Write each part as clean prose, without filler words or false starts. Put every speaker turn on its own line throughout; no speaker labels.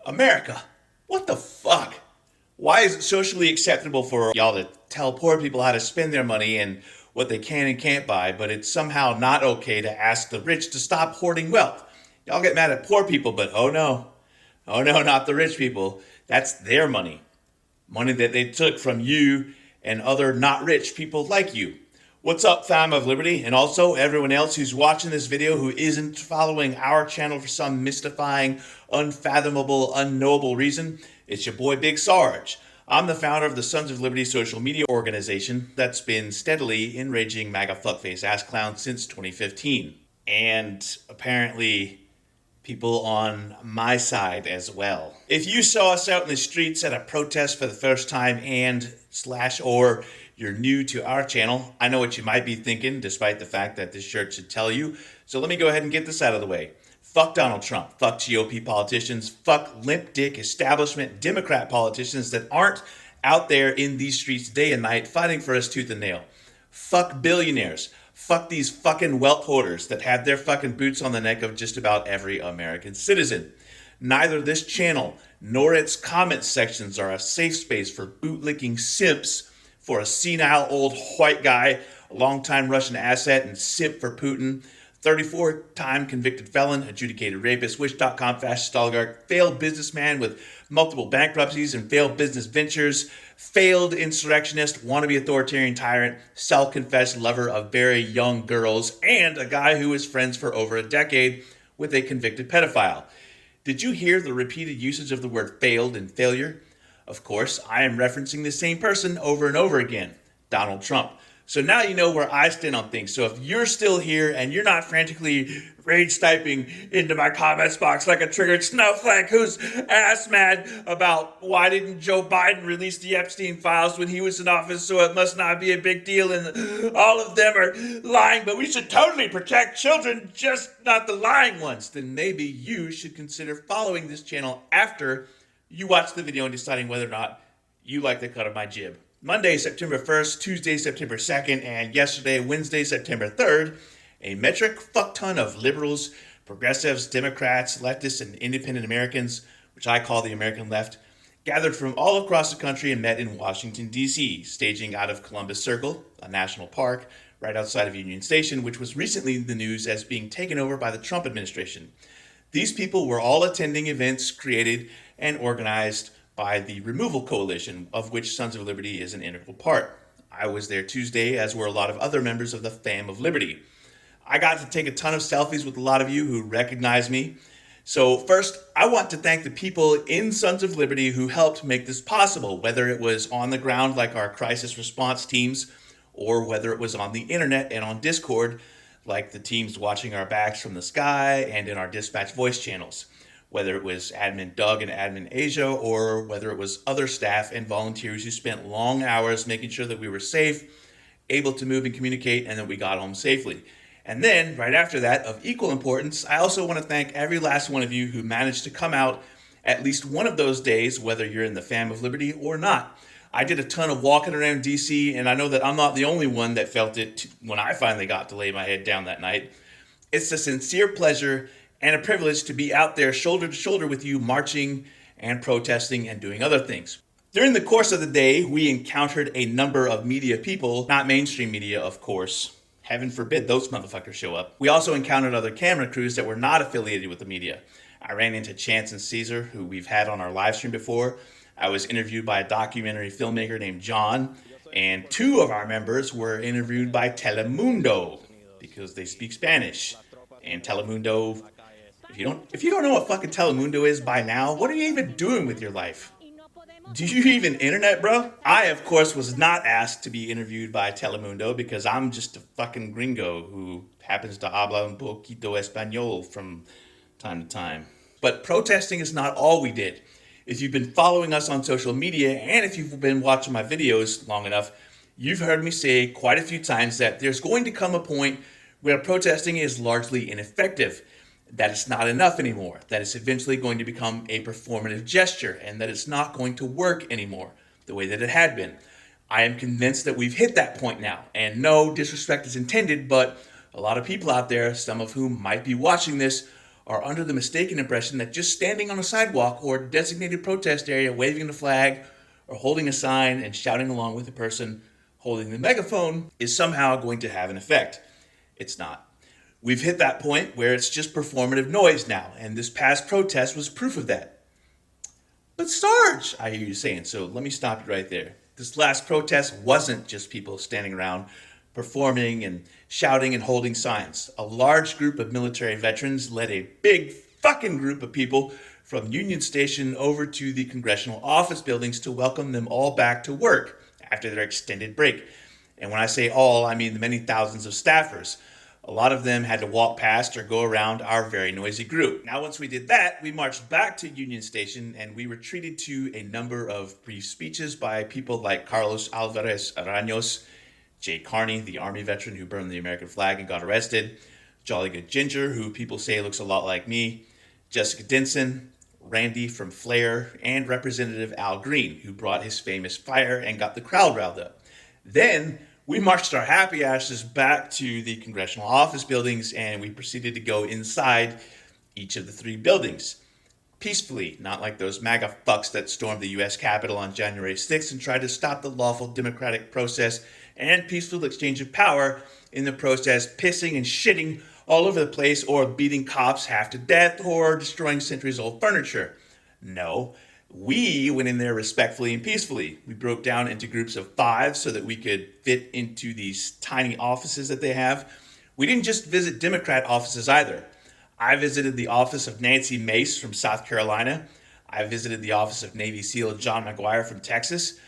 America, what the fuck? Why is it socially acceptable for y'all to tell poor people how to spend their money and what they can and can't buy, but it's somehow not okay to ask the rich to stop hoarding wealth? Y'all get mad at poor people, but oh no, not the rich people. That's their money. Money that they took from you and other not rich people like you. What's up, fam of Liberty? And also everyone else who's watching this video who isn't following our channel for some mystifying, unfathomable, unknowable reason. It's your boy Big Sarge. I'm the founder of the Sons of Liberty social media organization that's been steadily enraging MAGA fuckface ass clowns since 2015. And apparently people on my side as well. If you saw us out in the streets at a protest for the first time or you're new to our channel, I know what you might be thinking, despite the fact that this shirt should tell you. So let me go ahead and get this out of the way. Fuck Donald Trump. Fuck GOP politicians. Fuck limp dick establishment Democrat politicians that aren't out there in these streets day and night fighting for us tooth and nail. Fuck billionaires. Fuck these fucking wealth hoarders that have their fucking boots on the neck of just about every American citizen. Neither this channel nor its comment sections are a safe space for bootlicking simps for a senile old white guy, a longtime Russian asset and simp for Putin, 34-time convicted felon, adjudicated rapist, Wish.com fascist oligarch, failed businessman with multiple bankruptcies and failed business ventures, failed insurrectionist, wannabe authoritarian tyrant, self-confessed lover of very young girls, and a guy who was friends for over a decade with a convicted pedophile. Did you hear the repeated usage of the word failed and failure? Of course, I am referencing the same person over and over again, Donald Trump. So now you know where I stand on things. So if you're still here and you're not frantically rage typing into my comments box like a triggered snowflake who's ass mad about why didn't Joe Biden release the Epstein files when he was in office, so it must not be a big deal and all of them are lying, but we should totally protect children, just not the lying ones, then maybe you should consider following this channel after you watch the video and deciding whether or not you like the cut of my jib. Monday, September 1st, Tuesday, September 2nd, and yesterday, Wednesday, September 3rd, a metric fuck ton of liberals, progressives, Democrats, leftists, and independent Americans, which I call the American left, gathered from all across the country and met in Washington, D.C., staging out of Columbus Circle, a national park right outside of Union Station, which was recently in the news as being taken over by the Trump administration. These people were all attending events created and organized by the Removal Coalition, of which Sons of Liberty is an integral part. I was there Tuesday, as were a lot of other members of the Fam of Liberty. I got to take a ton of selfies with a lot of you who recognize me. So first, I want to thank the people in Sons of Liberty who helped make this possible, whether it was on the ground like our crisis response teams, or whether it was on the internet and on Discord, like the teams watching our backs from the sky and in our dispatch voice channels. Whether it was admin Doug and admin Asia, or whether it was other staff and volunteers who spent long hours making sure that we were safe, able to move and communicate, and that we got home safely. And then, right after that, of equal importance, I also want to thank every last one of you who managed to come out at least one of those days, whether you're in the Fam of Liberty or not. I did a ton of walking around DC, and I know that I'm not the only one that felt it when I finally got to lay my head down that night. It's a sincere pleasure and a privilege to be out there shoulder to shoulder with you, marching and protesting and doing other things. During the course of the day, we encountered a number of media people, not mainstream media, of course. Heaven forbid those motherfuckers show up. We also encountered other camera crews that were not affiliated with the media. I ran into Chance and Caesar, who we've had on our live stream before. I was interviewed by a documentary filmmaker named John, and two of our members were interviewed by Telemundo, because they speak Spanish. And Telemundo, if you don't know what fucking Telemundo is by now, what are you even doing with your life? Do you even internet, bro? I, of course, was not asked to be interviewed by Telemundo because I'm just a fucking gringo who happens to habla un poquito español from time to time. But protesting is not all we did. If you've been following us on social media, and if you've been watching my videos long enough, you've heard me say quite a few times that there's going to come a point where protesting is largely ineffective, that it's not enough anymore, that it's eventually going to become a performative gesture, and that it's not going to work anymore the way that it had been. I am convinced that we've hit that point now, and no disrespect is intended, but a lot of people out there, some of whom might be watching this, are under the mistaken impression that just standing on a sidewalk or designated protest area, waving the flag or holding a sign and shouting along with the person holding the megaphone is somehow going to have an effect. It's not. We've hit that point where it's just performative noise now, and this past protest was proof of that. But Sarge, I hear you saying, so let me stop you right there. This last protest wasn't just people standing around performing and shouting and holding signs. A large group of military veterans led a big fucking group of people from Union Station over to the Congressional office buildings to welcome them all back to work after their extended break. And when I say all, I mean the many thousands of staffers. A lot of them had to walk past or go around our very noisy group. Now, once we did that, we marched back to Union Station and we were treated to a number of brief speeches by people like Carlos Alvarez Araños, Jay Carney, the Army veteran who burned the American flag and got arrested, Jolly Good Ginger, who people say looks a lot like me, Jessica Dinson, Randy from Flair, and Representative Al Green, who brought his famous fire and got the crowd riled up. Then we marched our happy asses back to the Congressional office buildings and we proceeded to go inside each of the three buildings. Peacefully, not like those MAGA fucks that stormed the U.S. Capitol on January 6th and tried to stop the lawful democratic process and peaceful exchange of power in the process, pissing and shitting all over the place or beating cops half to death or destroying centuries-old furniture. No, we went in there respectfully and peacefully. We broke down into groups of 5 so that we could fit into these tiny offices that they have. We didn't just visit Democrat offices either. I visited the office of Nancy Mace from South Carolina. I visited the office of Navy SEAL John McGuire from Texas.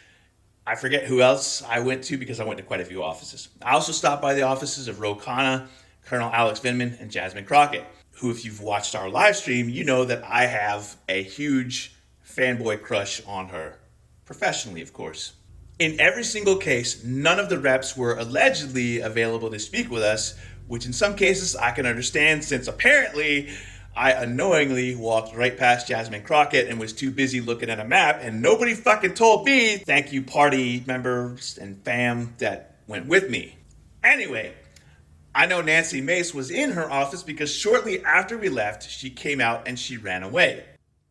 I forget who else I went to because I went to quite a few offices. I also stopped by the offices of Ro Khanna, Colonel Alex Vindman, and Jasmine Crockett, who, if you've watched our live stream, you know that I have a huge fanboy crush on her. Professionally, of course. In every single case, none of the reps were allegedly available to speak with us, which in some cases I can understand since apparently I unknowingly walked right past Jasmine Crockett and was too busy looking at a map and nobody fucking told me, thank you party members and fam that went with me. Anyway, I know Nancy Mace was in her office because shortly after we left, she came out and she ran away.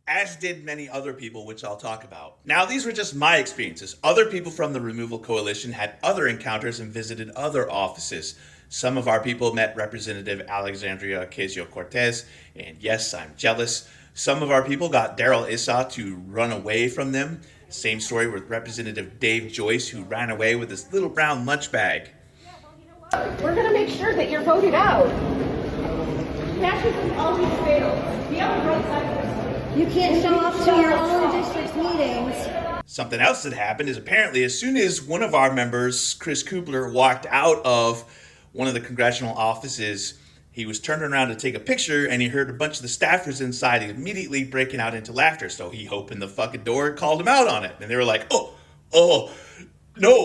As did many other people, which I'll talk about. Now, these were just my experiences. Other people from the Removal Coalition had other encounters and visited other offices. Some of our people met Representative Alexandria Ocasio-Cortez, and yes, I'm jealous. Some of our people got Darrell Issa to run away from them. Same story with Representative Dave Joyce, who ran away with his little brown lunch bag.
Yeah, well, you know what? We're going to make sure that you're voted out. Fascism always fails. We have a right side. You can't show up to your own district's meetings.
Something else that happened is apparently as soon as one of our members, Chris Kubler, walked out of one of the congressional offices, he was turning around to take a picture and he heard a bunch of the staffers inside immediately breaking out into laughter. So he opened the fucking door and called him out on it. And they were like, no,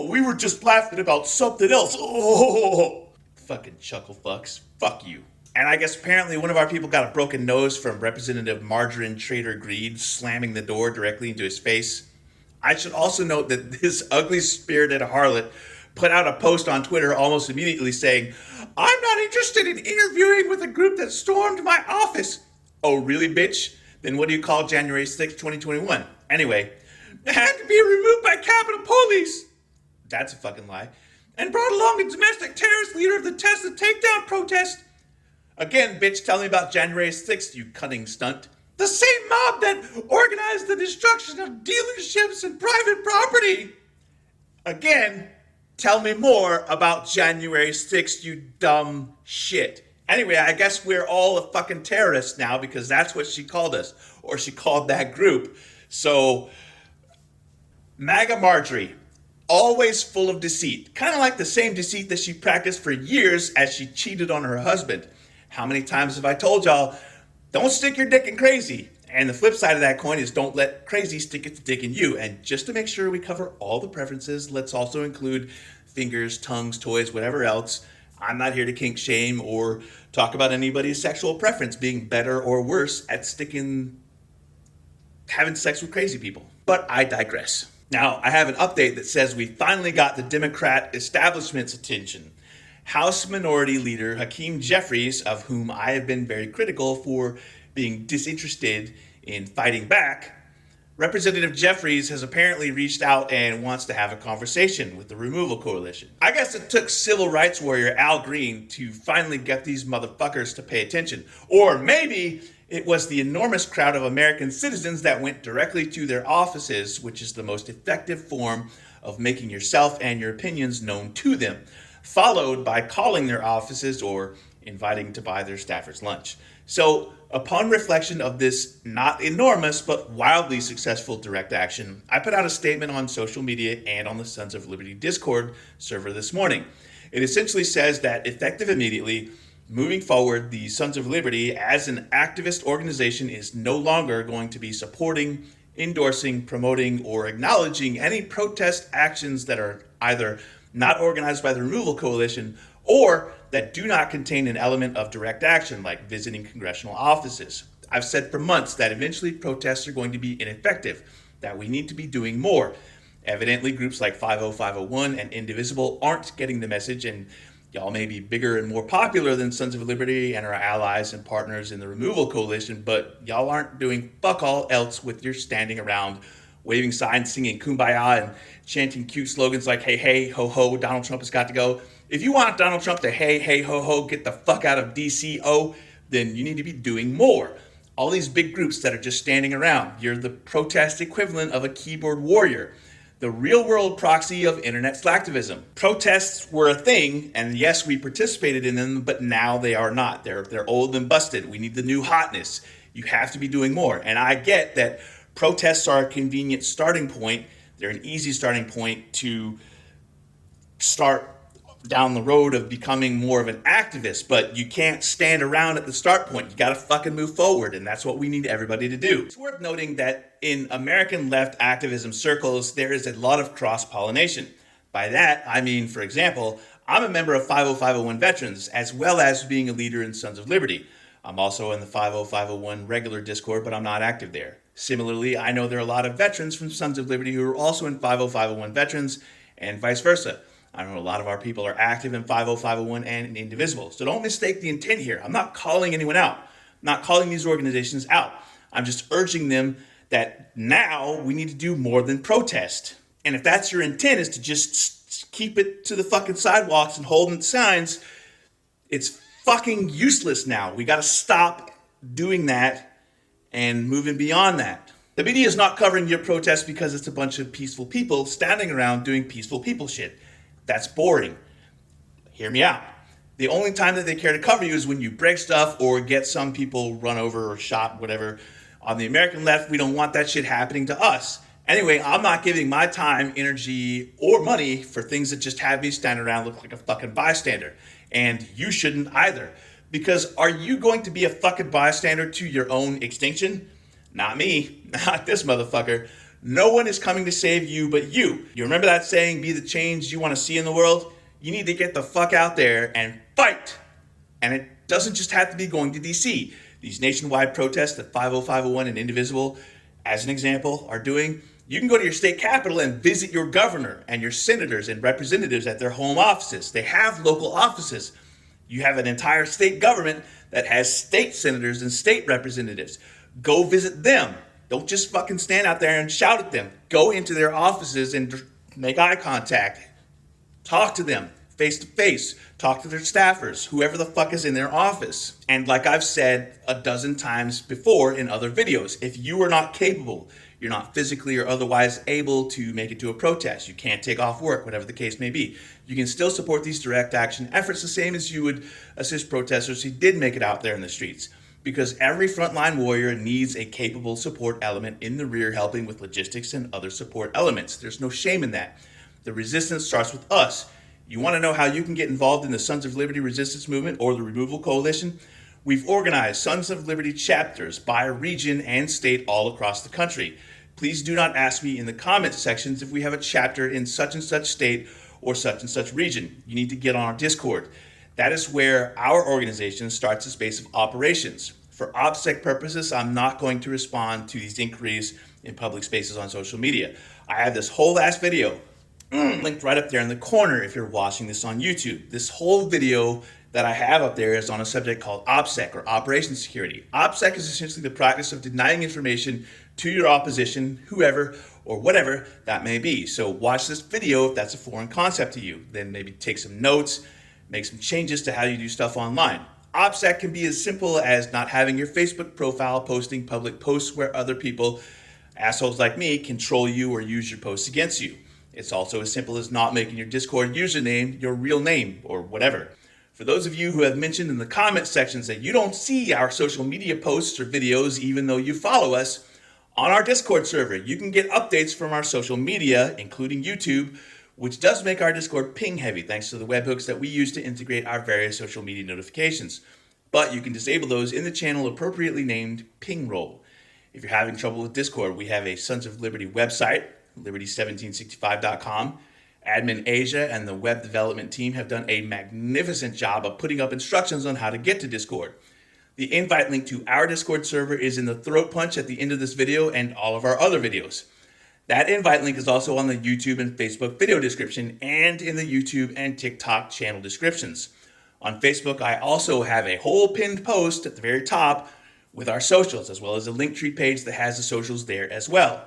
we were just laughing about something else. Oh, fucking chuckle fucks. Fuck you. And I guess apparently one of our people got a broken nose from Representative Marjorin Traytor-Greede slamming the door directly into his face. I should also note that this ugly-spirited harlot put out a post on Twitter almost immediately saying, "I'm not interested in interviewing with a group that stormed my office." Oh, really, bitch? Then what do you call January 6, 2021? Anyway, had to be removed by Capitol Police. That's a fucking lie. And brought along a domestic terrorist leader of the Tesla takedown protest. Again, bitch, tell me about January 6th, you cunning stunt. The same mob that organized the destruction of dealerships and private property. Again, tell me more about January 6th, you dumb shit. Anyway, I guess we're all a fucking terrorist now because that's what she called us, or she called that group. So, MAGA Marjorie, always full of deceit. Kind of like the same deceit that she practiced for years as she cheated on her husband. How many times have I told y'all, don't stick your dick in crazy? And the flip side of that coin is don't let crazy stick its dick in you. And just to make sure we cover all the preferences, let's also include fingers, tongues, toys, whatever else. I'm not here to kink shame or talk about anybody's sexual preference being better or worse at having sex with crazy people. But I digress. Now, I have an update that says we finally got the Democrat establishment's attention. House Minority Leader Hakeem Jeffries, of whom I have been very critical for being disinterested in fighting back, Representative Jeffries has apparently reached out and wants to have a conversation with the Removal Coalition. I guess it took civil rights warrior Al Green to finally get these motherfuckers to pay attention. Or maybe it was the enormous crowd of American citizens that went directly to their offices, which is the most effective form of making yourself and your opinions known to them, followed by calling their offices or inviting to buy their staffers lunch. So, upon reflection of this not enormous but wildly successful direct action, I put out a statement on social media and on the Sons of Liberty Discord server this morning. It essentially says that effective immediately, moving forward, the Sons of Liberty as an activist organization is no longer going to be supporting, endorsing, promoting, or acknowledging any protest actions that are either not organized by the Removal Coalition or that do not contain an element of direct action, like visiting congressional offices. I've said for months that eventually protests are going to be ineffective, that we need to be doing more. Evidently, groups like 50501 and Indivisible aren't getting the message, and y'all may be bigger and more popular than Sons of Liberty and our allies and partners in the Removal Coalition, but y'all aren't doing fuck all else with your standing around, waving signs, singing Kumbaya, and chanting cute slogans like, hey, hey, ho, ho, Donald Trump has got to go. If you want Donald Trump to hey, hey, ho, ho, get the fuck out of DCO, then you need to be doing more. All these big groups that are just standing around, you're the protest equivalent of a keyboard warrior, the real world proxy of internet slacktivism. Protests were a thing, and yes, we participated in them, but now they are not. They're old and busted. We need the new hotness. You have to be doing more. And I get that protests are a convenient starting point. They're an easy starting point to start down the road of becoming more of an activist, but you can't stand around at the start point. You gotta fucking move forward, and that's what we need everybody to do. It's worth noting that in American left activism circles, there is a lot of cross-pollination. By that, I mean, for example, I'm a member of 50501 Veterans, as well as being a leader in Sons of Liberty. I'm also in the 50501 regular Discord, but I'm not active there. Similarly, I know there are a lot of veterans from Sons of Liberty who are also in 50501 Veterans, and vice versa. I know a lot of our people are active in 50501 and in Indivisible. So don't mistake the intent here. I'm not calling anyone out. I'm not calling these organizations out. I'm just urging them that now we need to do more than protest. And if that's your intent, is to just keep it to the fucking sidewalks and holding signs, it's fucking useless now. We got to stop doing that and moving beyond that. The media is not covering your protest because it's a bunch of peaceful people standing around doing peaceful people shit. That's boring. Hear me out. The only time that they care to cover you is when you break stuff or get some people run over or shot, whatever. On the American left, we don't want that shit happening to us. Anyway, I'm not giving my time, energy, or money for things that just have me stand around look like a fucking bystander. And you shouldn't either. Because are you going to be a fucking bystander to your own extinction? Not me. Not this motherfucker. No one is coming to save you but you. You remember that saying, be the change you want to see in the world? You need to get the fuck out there and fight. And it doesn't just have to be going to DC. These nationwide protests that 50501 and Indivisible, as an example, are doing, you can go to your state capital and visit your governor and your senators and representatives at their home offices. They have local offices. You have an entire state government that has state senators and state representatives. Go visit them. Don't just fucking stand out there and shout at them. Go into their offices and make eye contact. Talk to them face to face. Talk to their staffers, whoever the fuck is in their office. And like I've said a dozen times before in other videos, if you are not capable, you're not physically or otherwise able to make it to a protest, you can't take off work, whatever the case may be, you can still support these direct action efforts the same as you would assist protesters who did make it out there in the streets. Because every frontline warrior needs a capable support element in the rear helping with logistics and other support elements. There's no shame in that. The resistance starts with us. You want to know how you can get involved in the Sons of Liberty resistance movement or the Removal Coalition? We've organized Sons of Liberty chapters by region and state all across the country. Please do not ask me in the comment sections if we have a chapter in such and such state or such region. You need to get on our Discord. That is where our organization starts its base of operations. For OPSEC purposes, I'm not going to respond to these inquiries in public spaces on social media. I have this whole last video linked right up there in the corner if you're watching this on YouTube. This whole video that I have up there is on a subject called OPSEC, or Operation Security. OPSEC is essentially the practice of denying information to your opposition, whoever or whatever that may be. So watch this video if that's a foreign concept to you. Then maybe take some notes, make some changes to how you do stuff online. OPSEC can be as simple as not having your Facebook profile posting public posts where other people, assholes like me, control you or use your posts against you. It's also as simple as not making your Discord username your real name or whatever. For those of you who have mentioned in the comment sections that you don't see our social media posts or videos even though you follow us, on our Discord server, you can get updates from our social media, including YouTube, which does make our Discord ping heavy thanks to the webhooks that we use to integrate our various social media notifications. But you can disable those in the channel appropriately named ping roll. If you're having trouble with Discord, we have a Sons of Liberty website, liberty1765.com. Admin Asia and the web development team have done a magnificent job of putting up instructions on how to get to Discord. The invite link to our Discord server is in the Throatpunch at the end of this video and all of our other videos. That invite link is also on the YouTube and Facebook video description and in the YouTube and TikTok channel descriptions. On Facebook, I also have a whole pinned post at the very top with our socials, as well as a Linktree page that has the socials there as well.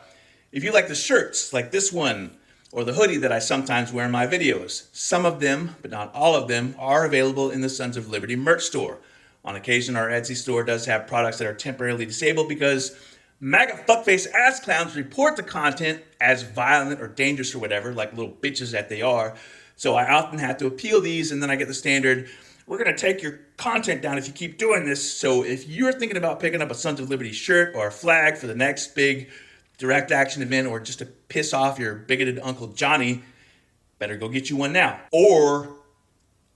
If you like the shirts, like this one, or the hoodie that I sometimes wear in my videos, some of them, but not all of them, are available in the Sons of Liberty merch store. On occasion, our Etsy store does have products that are temporarily disabled because MAGA fuckface ass clowns report the content as violent or dangerous or whatever, like little bitches that they are. So I often have to appeal these, and then I get the standard, we're going to take your content down if you keep doing this. So if you're thinking about picking up a Sons of Liberty shirt or a flag for the next big direct action event, or just to piss off your bigoted Uncle Johnny, better go get you one now. Or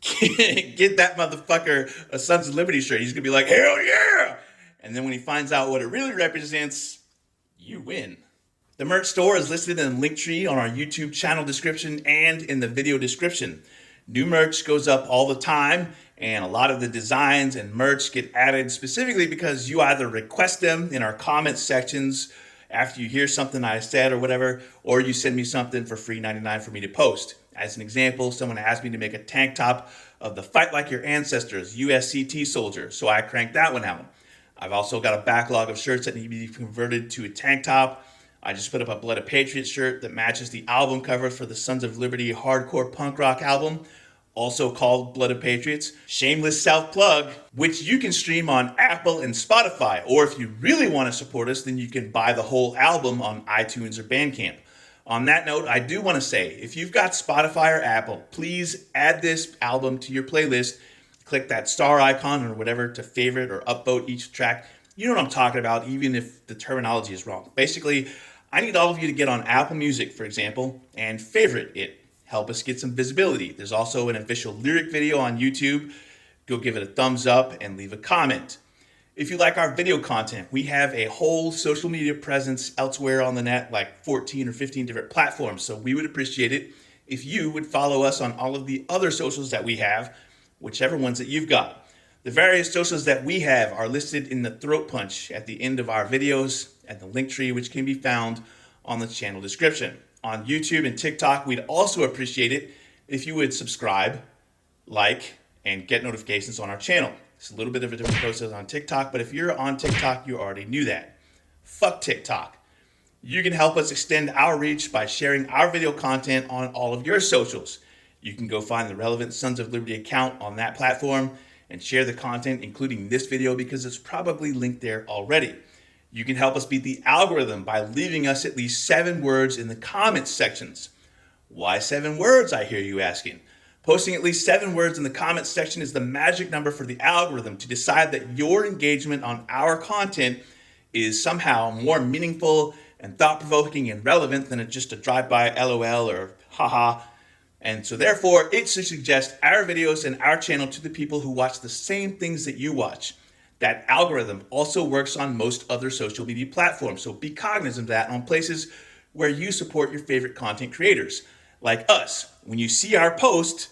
get that motherfucker a Sons of Liberty shirt. He's going to be like, hell yeah! And then when he finds out what it really represents, you win. The merch store is listed in the Linktree on our YouTube channel description and in the video description. New merch goes up all the time, and a lot of the designs and merch get added specifically because you either request them in our comment sections after you hear something I said or whatever, or you send me something for free 99 for me to post. As an example, someone asked me to make a tank top of the Fight Like Your Ancestors USCT soldier, so I cranked that one out. I've also got a backlog of shirts that need to be converted to a tank top. I just put up a Blood of Patriots shirt that matches the album cover for the Sons of Liberty hardcore punk rock album, also called Blood of Patriots. Shameless self-plug, which you can stream on Apple and Spotify. Or if you really want to support us, then you can buy the whole album on iTunes or Bandcamp. On that note, I do want to say, if you've got Spotify or Apple, please add this album to your playlist. Click that star icon or whatever to favorite or upvote each track. You know what I'm talking about, even if the terminology is wrong. Basically, I need all of you to get on Apple Music, for example, and favorite it. Help us get some visibility. There's also an official lyric video on YouTube. Go give it a thumbs up and leave a comment. If you like our video content, we have a whole social media presence elsewhere on the net, like 14 or 15 different platforms. So we would appreciate it if you would follow us on all of the other socials that we have, whichever ones that you've got. The various socials that we have are listed in the Throatpunch at the end of our videos and the Linktree, which can be found on the channel description. On YouTube and TikTok, we'd also appreciate it if you would subscribe, like, and get notifications on our channel. It's a little bit of a different process on TikTok, but if you're on TikTok, you already knew that. Fuck TikTok. You can help us extend our reach by sharing our video content on all of your socials. You can go find the relevant Sons of Liberty account on that platform and share the content, including this video, because it's probably linked there already. You can help us beat the algorithm by leaving us at least 7 words in the comments sections. Why 7 words, I hear you asking? Posting at least 7 words in the comments section is the magic number for the algorithm to decide that your engagement on our content is somehow more meaningful and thought-provoking and relevant than just a drive-by LOL or haha. And so therefore, it should suggest our videos and our channel to the people who watch the same things that you watch. That algorithm also works on most other social media platforms, so be cognizant of that on places where you support your favorite content creators, like us. When you see our post,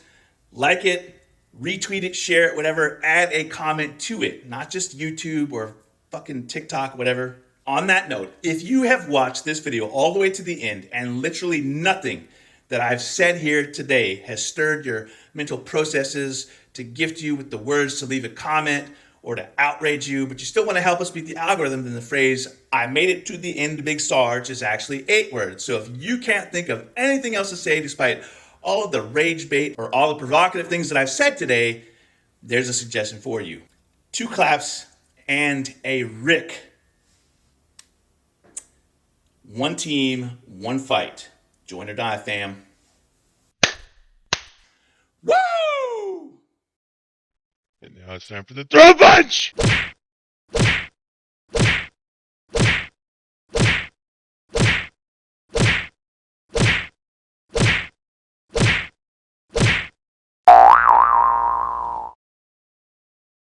like it, retweet it, share it, whatever, add a comment to it, not just YouTube or fucking TikTok, whatever. On that note, if you have watched this video all the way to the end and literally nothing that I've said here today has stirred your mental processes to gift you with the words to leave a comment or to outrage you, but you still want to help us beat the algorithm, then the phrase, "I made it to the end, Big Sarge," is actually 8 words. So if you can't think of anything else to say despite all of the rage bait or all the provocative things that I've said today, there's a suggestion for you. 2 claps and a Rick. 1 team, 1 fight. Join or die, fam. Woo!
And now it's time for the Throatpunch!